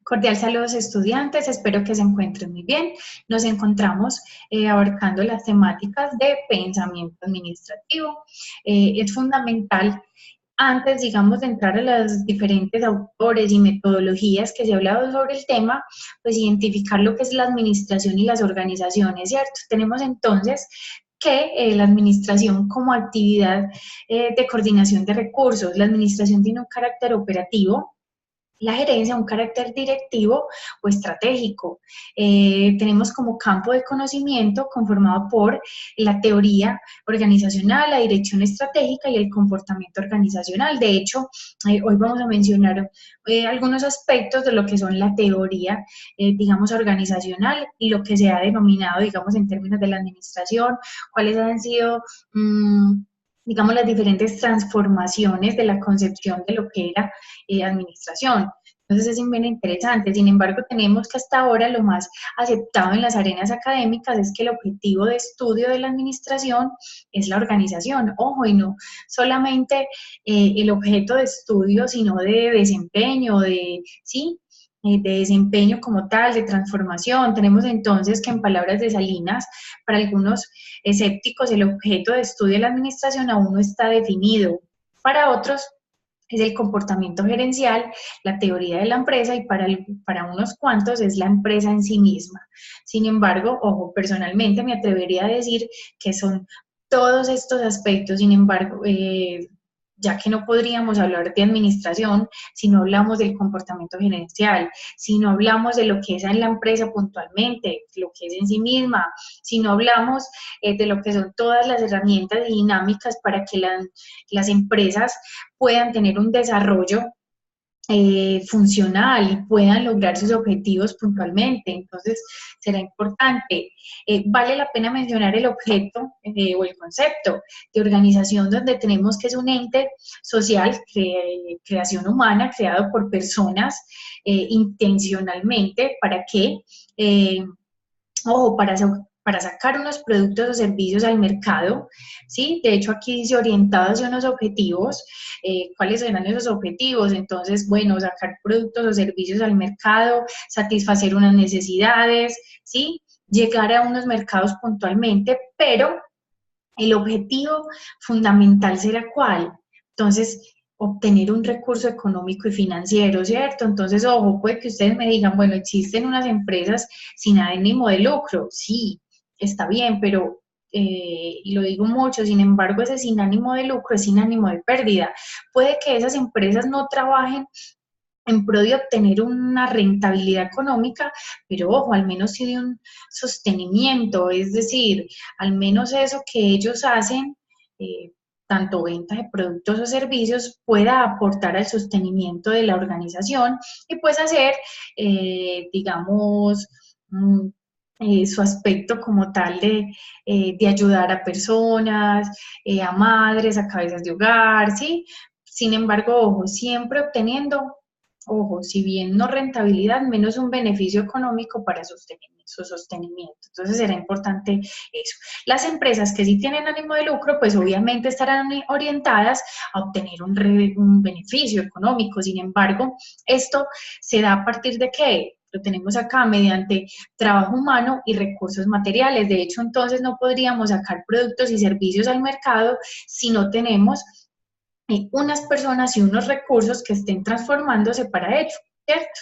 Cordial saludos estudiantes, espero que se encuentren muy bien. Nos encontramos abarcando las temáticas de pensamiento administrativo. Es fundamental, antes, digamos, de entrar a los diferentes autores y metodologías que se ha hablado sobre el tema, pues identificar lo que es la administración y las organizaciones, ¿cierto? Tenemos entonces que la administración como actividad de coordinación de recursos. La administración tiene un carácter operativo, la gerencia, un carácter directivo o estratégico. Tenemos como campo de conocimiento conformado por la teoría organizacional, la dirección estratégica y el comportamiento organizacional. De hecho, hoy vamos a mencionar algunos aspectos de lo que son la teoría, digamos, organizacional y lo que se ha denominado, digamos, en términos de la administración, cuáles han sido digamos, las diferentes transformaciones de la concepción de lo que era administración. Entonces es bien interesante. Sin embargo, tenemos que hasta ahora lo más aceptado en las arenas académicas es que el objetivo de estudio de la administración es la organización. Ojo, y no solamente el objeto de estudio, sino de desempeño, ¿sí? De desempeño como tal, de transformación. Tenemos entonces que en palabras de Salinas, para algunos escépticos, el objeto de estudio de la administración aún no está definido. Para otros, es el comportamiento gerencial, la teoría de la empresa y para unos cuantos es la empresa en sí misma. Sin embargo, ojo, personalmente me atrevería a decir que son todos estos aspectos. Sin embargo, ya que no podríamos hablar de administración si no hablamos del comportamiento gerencial, si no hablamos de lo que es en la empresa puntualmente, lo que es en sí misma, si no hablamos de lo que son todas las herramientas dinámicas para que las empresas puedan tener un desarrollo funcional y puedan lograr sus objetivos puntualmente. Entonces, será importante. Vale la pena mencionar el objeto o el concepto de organización, donde tenemos que es un ente social, creación humana, creado por personas intencionalmente. ¿Para qué? Ojo, para sacar unos productos o servicios al mercado, ¿sí? De hecho, aquí dice orientado hacia unos objetivos. ¿Cuáles serán esos objetivos? Entonces, bueno, sacar productos o servicios al mercado, satisfacer unas necesidades, ¿sí? Llegar a unos mercados puntualmente, pero el objetivo fundamental será ¿cuál? Entonces, obtener un recurso económico y financiero, ¿cierto? Entonces, ojo, puede que ustedes me digan, bueno, existen unas empresas sin ánimo de lucro, sí, está bien, pero, y lo digo mucho, sin embargo, ese sin ánimo de lucro es sin ánimo de pérdida. Puede que esas empresas no trabajen en pro de obtener una rentabilidad económica, pero ojo, al menos sí de un sostenimiento, es decir, al menos eso que ellos hacen, eh, tanto venta de productos o servicios, pueda aportar al sostenimiento de la organización y pues hacer, digamos, su aspecto como tal de ayudar a personas, a madres, a cabezas de hogar, ¿sí? Sin embargo, ojo, siempre obteniendo, ojo, si bien no rentabilidad, menos un beneficio económico para su sostenimiento. Entonces será importante eso. Las empresas que sí tienen ánimo de lucro, pues obviamente estarán orientadas a obtener un beneficio económico. Sin embargo, esto se da a partir de qué? Lo tenemos acá mediante trabajo humano y recursos materiales. De hecho, entonces no podríamos sacar productos y servicios al mercado si no tenemos unas personas y unos recursos que estén transformándose para ello, ¿cierto?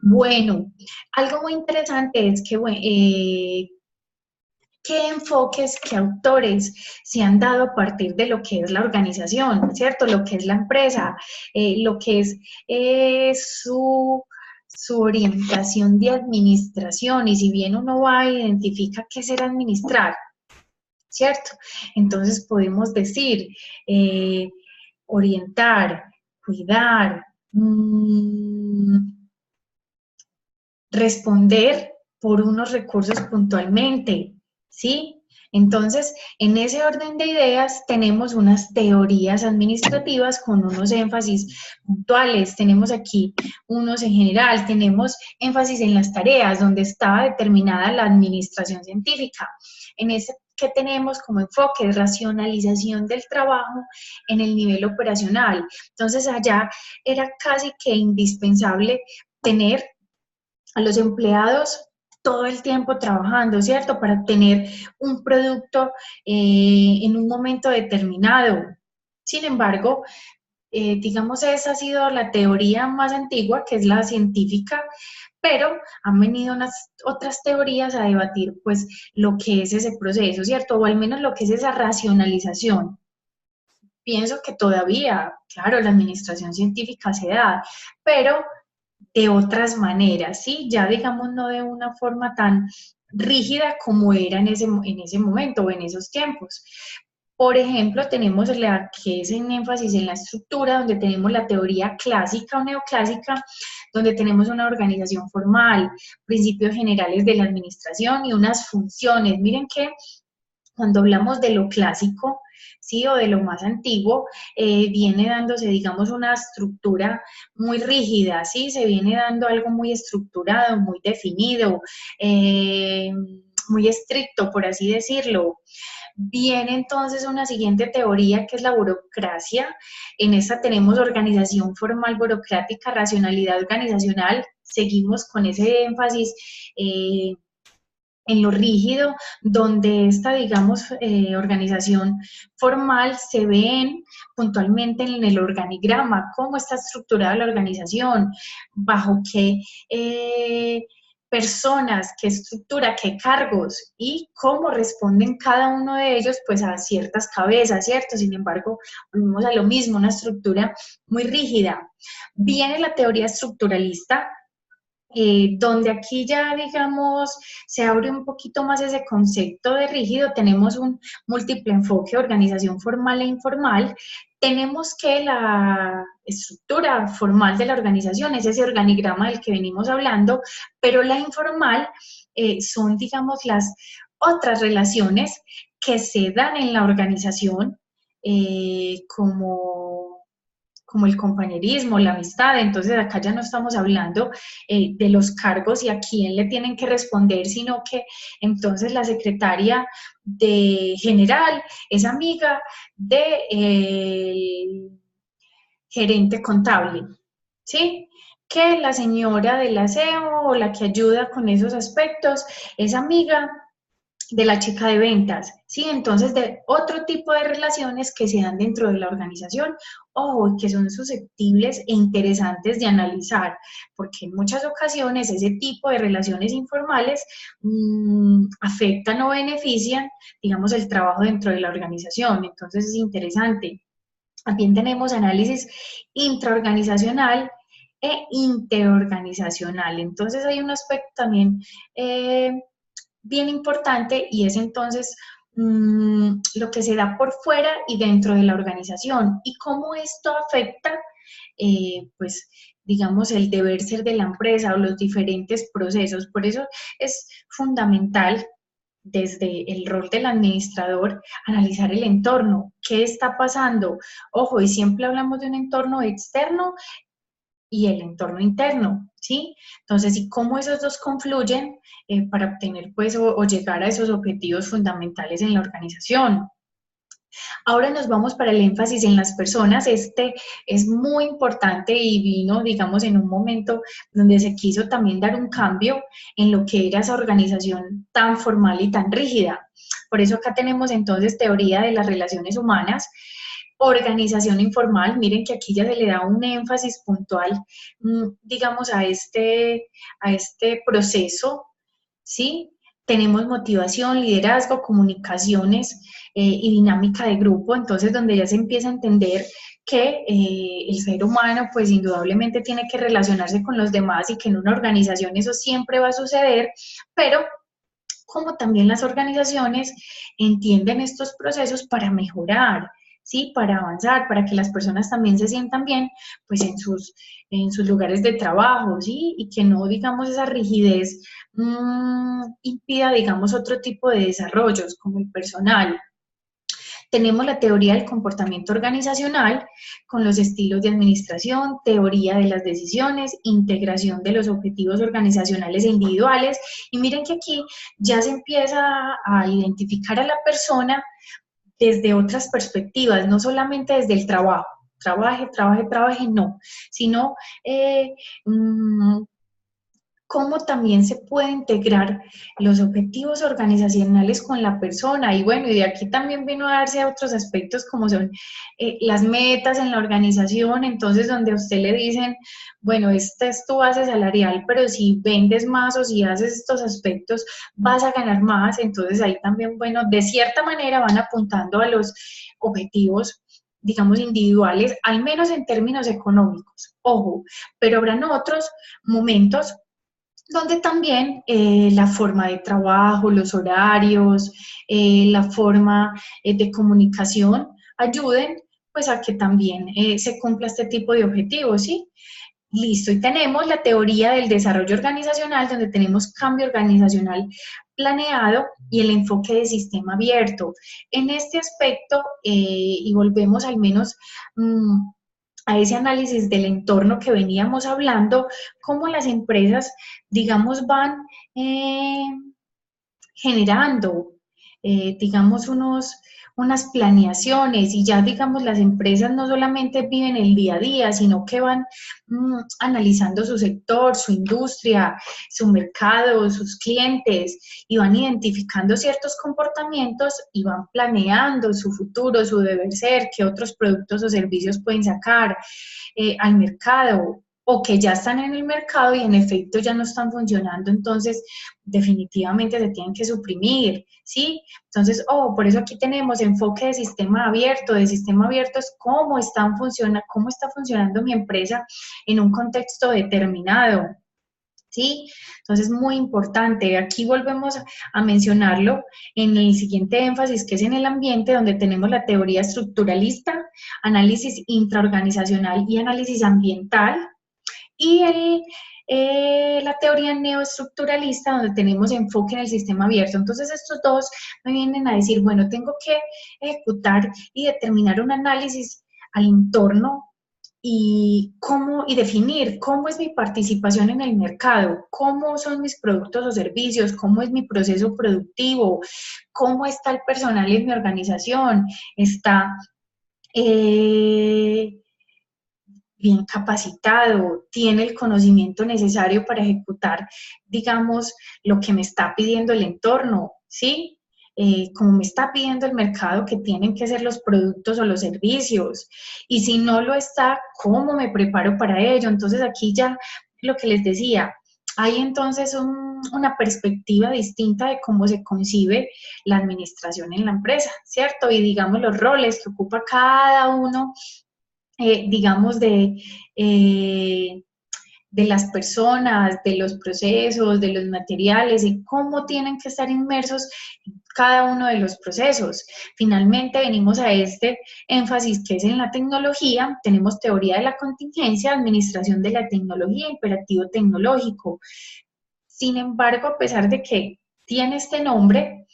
Bueno, algo muy interesante es que, qué enfoques, qué autores se han dado a partir de lo que es la organización, ¿cierto? Lo que es la empresa, lo que es su orientación de administración, y si bien uno va a identificar qué será administrar, ¿cierto? Entonces podemos decir, orientar, cuidar, responder por unos recursos puntualmente, ¿sí? Entonces, en ese orden de ideas tenemos unas teorías administrativas con unos énfasis puntuales. Tenemos aquí unos en general, tenemos énfasis en las tareas, donde está determinada la administración científica. En ese que tenemos como enfoque, racionalización del trabajo en el nivel operacional. Entonces, allá era casi que indispensable tener a los empleados todo el tiempo trabajando, ¿cierto? Para obtener un producto en un momento determinado. Sin embargo, digamos, esa ha sido la teoría más antigua, que es la científica, pero han venido unas otras teorías a debatir, pues, lo que es ese proceso, ¿cierto? O al menos lo que es esa racionalización. Pienso que todavía, claro, la administración científica se da, pero de otras maneras, ¿sí? Ya digamos no de una forma tan rígida como era en ese momento o en esos tiempos. Por ejemplo, tenemos la que es en énfasis en la estructura, donde tenemos la teoría clásica o neoclásica, donde tenemos una organización formal, principios generales de la administración y unas funciones. Miren que cuando hablamos de lo clásico, ¿sí? O de lo más antiguo, viene dándose, digamos, una estructura muy rígida, ¿sí? Se viene dando algo muy estructurado, muy definido, eh, muy estricto, por así decirlo. Viene entonces una siguiente teoría que es la burocracia. En esta tenemos organización formal burocrática, racionalidad organizacional. Seguimos con ese énfasis en lo rígido, donde esta, digamos, organización formal se ven puntualmente en el organigrama, cómo está estructurada la organización, bajo qué personas, qué estructura, qué cargos y cómo responden cada uno de ellos pues a ciertas cabezas, ¿cierto? Sin embargo, volvemos a lo mismo, una estructura muy rígida. Viene la teoría estructuralista, donde aquí ya, digamos, se abre un poquito más ese concepto de rígido, tenemos un múltiple enfoque, organización formal e informal, tenemos que la estructura formal de la organización es ese organigrama del que venimos hablando, pero la informal son, digamos, las otras relaciones que se dan en la organización, como el compañerismo, la amistad. Entonces acá ya no estamos hablando de los cargos y a quién le tienen que responder, sino que entonces la secretaria de general es amiga del gerente contable, ¿sí? Que la señora del aseo o la que ayuda con esos aspectos es amiga de la chica de ventas, ¿sí? Entonces, de otro tipo de relaciones que se dan dentro de la organización, ojo, que son susceptibles e interesantes de analizar, porque en muchas ocasiones ese tipo de relaciones informales afectan o benefician, digamos, el trabajo dentro de la organización. Entonces, es interesante. También tenemos análisis intraorganizacional e interorganizacional. Entonces, hay un aspecto también bien importante y es entonces lo que se da por fuera y dentro de la organización y cómo esto afecta, pues, digamos, el deber ser de la empresa o los diferentes procesos. Por eso es fundamental desde el rol del administrador analizar el entorno, qué está pasando. Ojo, y siempre hablamos de un entorno externo y el entorno interno, ¿sí? Entonces, ¿y cómo esos dos confluyen para obtener, pues, o llegar a esos objetivos fundamentales en la organización? Ahora nos vamos para el énfasis en las personas. Este es muy importante y vino, digamos, en un momento donde se quiso también dar un cambio en lo que era esa organización tan formal y tan rígida. Por eso acá tenemos entonces teoría de las relaciones humanas, organización informal. Miren que aquí ya se le da un énfasis puntual, digamos, a este proceso, ¿sí? Tenemos motivación, liderazgo, comunicaciones y dinámica de grupo, entonces donde ya se empieza a entender que el ser humano pues indudablemente tiene que relacionarse con los demás y que en una organización eso siempre va a suceder, pero como también las organizaciones entienden estos procesos para mejorar, ¿sí? Para avanzar, para que las personas también se sientan bien, pues en sus lugares de trabajo, ¿sí? Y que no, digamos, esa rigidez impida, digamos, otro tipo de desarrollos, como el personal. Tenemos la teoría del comportamiento organizacional con los estilos de administración, teoría de las decisiones, integración de los objetivos organizacionales e individuales. Y miren que aquí ya se empieza a identificar a la persona desde otras perspectivas, no solamente desde el trabajo. Trabaje, trabaje, trabaje, no, sino cómo también se puede integrar los objetivos organizacionales con la persona. Y bueno, y de aquí también vino a darse otros aspectos como son las metas en la organización, entonces donde a usted le dicen, bueno, esta es tu base salarial, pero si vendes más o si haces estos aspectos, vas a ganar más. Entonces ahí también, bueno, de cierta manera van apuntando a los objetivos, digamos, individuales, al menos en términos económicos. Ojo, pero habrán otros momentos donde también la forma de trabajo, los horarios, la forma de comunicación ayuden pues a que también se cumpla este tipo de objetivos, ¿sí? Listo, y tenemos la teoría del desarrollo organizacional, donde tenemos cambio organizacional planeado y el enfoque de sistema abierto. En este aspecto, y volvemos al menos a ese análisis del entorno que veníamos hablando, cómo las empresas, digamos, van eh, generando, digamos, unas planeaciones y ya, digamos, las empresas no solamente viven el día a día, sino que van analizando su sector, su industria, su mercado, sus clientes y van identificando ciertos comportamientos y van planeando su futuro, su deber ser, qué otros productos o servicios pueden sacar al mercado o que ya están en el mercado y en efecto ya no están funcionando, entonces definitivamente se tienen que suprimir, ¿sí? Entonces, por eso aquí tenemos enfoque de sistema abierto. De sistema abierto es cómo está funcionando mi empresa en un contexto determinado, ¿sí? Entonces, muy importante. Aquí volvemos a mencionarlo en el siguiente énfasis, que es en el ambiente, donde tenemos la teoría estructuralista, análisis intraorganizacional y análisis ambiental, y la teoría neoestructuralista, donde tenemos enfoque en el sistema abierto. Entonces, estos dos me vienen a decir, bueno, tengo que ejecutar y determinar un análisis al entorno y definir cómo es mi participación en el mercado, cómo son mis productos o servicios, cómo es mi proceso productivo, cómo está el personal en mi organización, está bien capacitado, tiene el conocimiento necesario para ejecutar, digamos, lo que me está pidiendo el entorno, ¿sí? Como me está pidiendo el mercado que tienen que ser los productos o los servicios. Y si no lo está, ¿cómo me preparo para ello? Entonces aquí ya lo que les decía, hay entonces una perspectiva distinta de cómo se concibe la administración en la empresa, ¿cierto? Y digamos los roles que ocupa cada uno digamos, de las personas, de los procesos, de los materiales y cómo tienen que estar inmersos en cada uno de los procesos. Finalmente venimos a este énfasis que es en la tecnología. Tenemos teoría de la contingencia, administración de la tecnología, imperativo tecnológico. Sin embargo, a pesar de que tiene este nombre,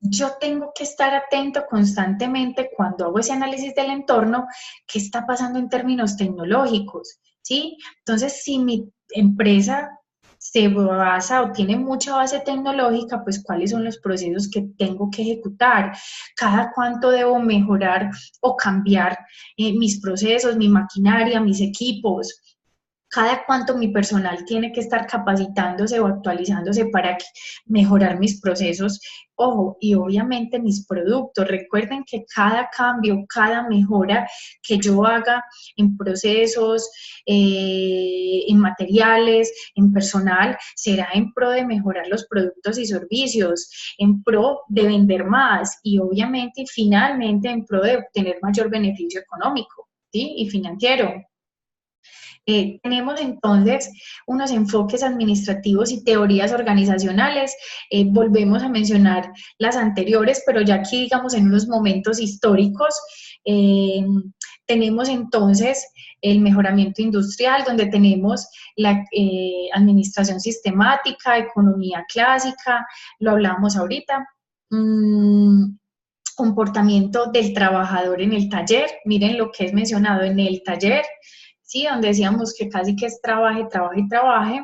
yo tengo que estar atento constantemente cuando hago ese análisis del entorno, qué está pasando en términos tecnológicos, ¿sí? Entonces, si mi empresa se basa o tiene mucha base tecnológica, pues cuáles son los procesos que tengo que ejecutar, cada cuánto debo mejorar o cambiar mis procesos, mi maquinaria, mis equipos, cada cuánto mi personal tiene que estar capacitándose o actualizándose para mejorar mis procesos, ojo, y obviamente mis productos. Recuerden que cada cambio, cada mejora que yo haga en procesos, en materiales, en personal, será en pro de mejorar los productos y servicios, en pro de vender más y obviamente y finalmente en pro de obtener mayor beneficio económico, ¿sí? Y financiero. Tenemos entonces unos enfoques administrativos y teorías organizacionales. Volvemos a mencionar las anteriores, pero ya aquí, digamos, en unos momentos históricos, tenemos entonces el mejoramiento industrial, donde tenemos la administración sistemática, economía clásica, lo hablábamos ahorita. Comportamiento del trabajador en el taller, miren lo que es mencionado en el taller, ¿sí? Donde decíamos que casi que es trabaje, trabaje y trabaje.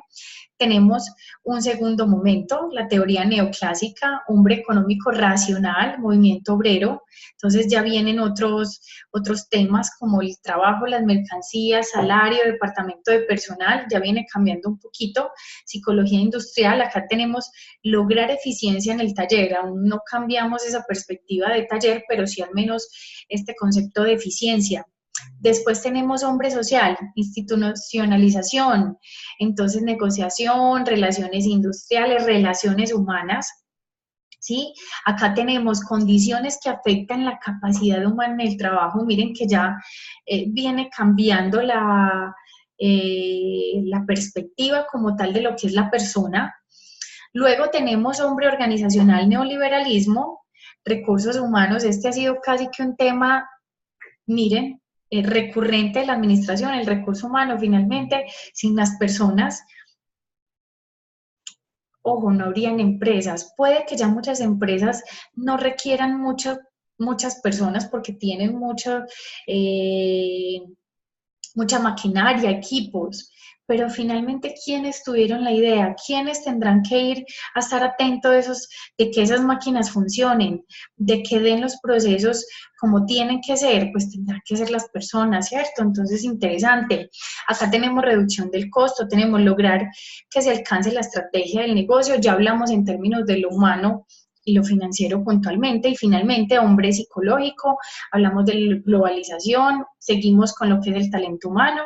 Tenemos un segundo momento, la teoría neoclásica, hombre económico racional, movimiento obrero. Entonces ya vienen otros temas como el trabajo, las mercancías, salario, departamento de personal, ya viene cambiando un poquito. Psicología industrial, acá tenemos lograr eficiencia en el taller. Aún no cambiamos esa perspectiva de taller, pero sí al menos este concepto de eficiencia. Después tenemos hombre social, institucionalización, entonces negociación, relaciones industriales, relaciones humanas, ¿sí? Acá tenemos condiciones que afectan la capacidad humana en el trabajo. Miren que ya viene cambiando la perspectiva como tal de lo que es la persona. Luego tenemos hombre organizacional, neoliberalismo, recursos humanos. Este ha sido casi que un tema, miren, recurrente de la administración, el recurso humano. Finalmente, sin las personas, ojo, no habrían empresas. Puede que ya muchas empresas no requieran muchas personas porque tienen eh, mucha maquinaria, equipos, pero finalmente, ¿quiénes tuvieron la idea? ¿Quiénes tendrán que ir a estar atentos de que esas máquinas funcionen, de que den los procesos como tienen que ser? Pues tendrán que ser las personas, ¿cierto? Entonces, interesante. Acá tenemos reducción del costo, tenemos lograr que se alcance la estrategia del negocio, ya hablamos en términos de lo humano y lo financiero puntualmente, y finalmente hombre psicológico, hablamos de globalización, seguimos con lo que es el talento humano,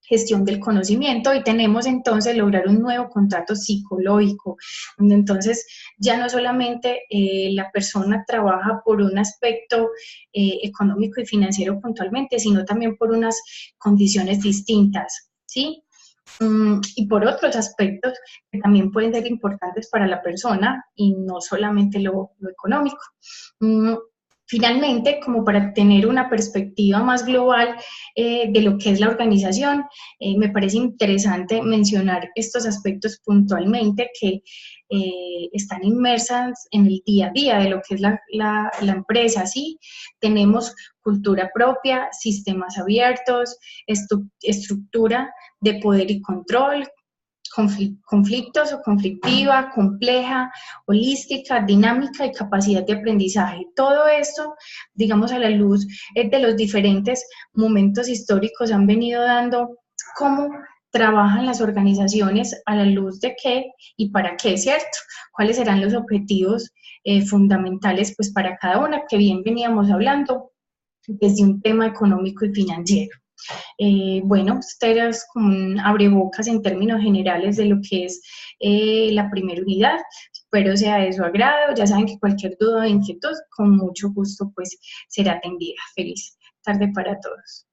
gestión del conocimiento, y tenemos entonces lograr un nuevo contrato psicológico, donde entonces ya no solamente la persona trabaja por un aspecto económico y financiero puntualmente, sino también por unas condiciones distintas, ¿sí? Y por otros aspectos que también pueden ser importantes para la persona y no solamente lo económico. Finalmente, como para tener una perspectiva más global de lo que es la organización, me parece interesante mencionar estos aspectos puntualmente que están inmersas en el día a día de lo que es la empresa, ¿sí? Tenemos cultura propia, sistemas abiertos, estructura de poder y control, conflictos o conflictiva, compleja, holística, dinámica y capacidad de aprendizaje. Todo esto, digamos, a la luz de los diferentes momentos históricos han venido dando cómo trabajan las organizaciones a la luz de qué y para qué, ¿cierto? ¿Cuáles serán los objetivos fundamentales pues para cada una, que bien veníamos hablando desde un tema económico y financiero? Bueno, este es como un abrebocas en términos generales de lo que es la primera unidad. Espero sea de su agrado. Ya saben que cualquier duda o inquietud, con mucho gusto, pues será atendida. Feliz tarde para todos.